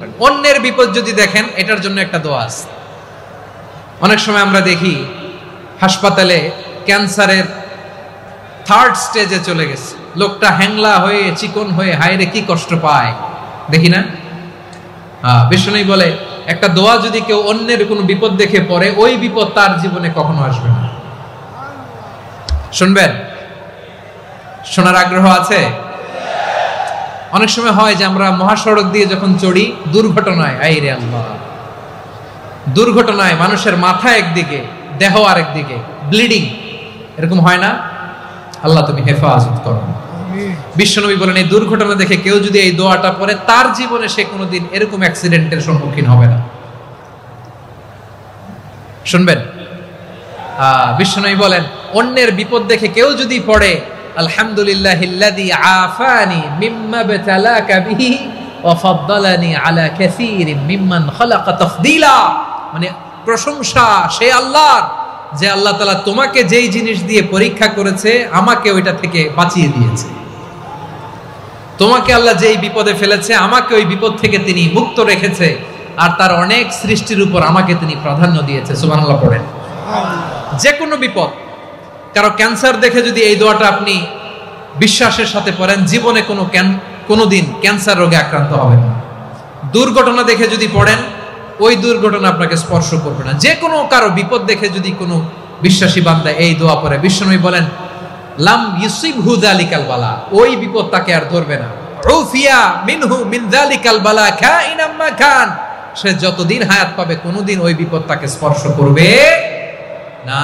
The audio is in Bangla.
অন্যের বিপদ যদি দেখেন এটার জন্য একটা দোয়া আছে। অনেক সময় আমরা দেখি হাসপাতালে ক্যান্সারের 3rd স্টেজে চলে গেছে, লোকটা হ্যাংলা হয়ে চিকন হয়ে হায়রে কি কষ্ট পায় দেখি না। বিষ্ণু বলে একটা দোয়া যদি কেউ অন্যের কোনো বিপদ দেখে পড়ে, ওই বিপদ তার জীবনে কখনো আসবে না। শুনবেন? শোনার আগ্রহ আছে? অনেক সময় হয় যে আমরা মহাসড়ক দিয়ে যখন চড়ি, দুর্ঘটনায় আইরে আল্লাহ, দুর্ঘটনায় মানুষের মাথা একদিকে দেহ আরেকদিকে ব্লিডিং, এরকম হয় না? আল্লাহ তুমি হেফাজত করো। বিশ্বনবী বলেন এই দুর্ঘটনা দেখে কেউ যদি এই দোয়াটা পড়ে, তার জীবনে সে কোনোদিন এরকম অ্যাক্সিডেন্টের সম্মুখীন হবে না। শুনবেন? বিশ্বনবী বলেন অন্যের বিপদ দেখে কেউ যদি পড়ে, আলহামদুলিল্লাহিল্লাযী আফানি মিম্মা বতালাকা বিহি ওয়া ফাদ্দালানি আলা কাসীরিন মিম্মান খালাকা তাফদীলা, মানে প্রশংসা সে আল্লাহর যে আল্লাহ তাআলা তোমাকে যেই জিনিস দিয়ে পরীক্ষা করেছে আমাকে ওইটা থেকে বাঁচিয়ে দিয়েছে। তোমাকে আল্লাহ যেই বিপদে ফেলেছে আমাকে ওই বিপদ থেকে তিনি মুক্ত রেখেছে, আর তার অনেক সৃষ্টির উপর আমাকে তিনি প্রাধান্য দিয়েছে। সুবহানাল্লাহ পড়েন। যে কোনো বিপদ, কারো ক্যান্সার দেখে যদি এই দোয়াটা আপনি বিশ্বাসের সাথে পড়েন, জীবনে কোনোদিন ক্যান্সার রোগে আক্রান্ত হবেন না। দুর্ঘটনা দেখে যদি পড়েন, ওই দুর্ঘটনা আপনাকে স্পর্শ করবে না। যে কোনো কারো বিপদ দেখে যদি কোনো বিশ্বাসী বান্দা এই দোয়া পড়ে, বিশ্বনবী বলেন লাম ইউসিবহু যালিকাল বালা, ওই বিপদ তাকে আর ধরবে না। উফিয়া মিনহু মিন যালিকাল বালা কাইনাম মা কান, সে যতদিন হায়াত পাবে কোনোদিন ওই বিপদ তাকে স্পর্শ করবে না।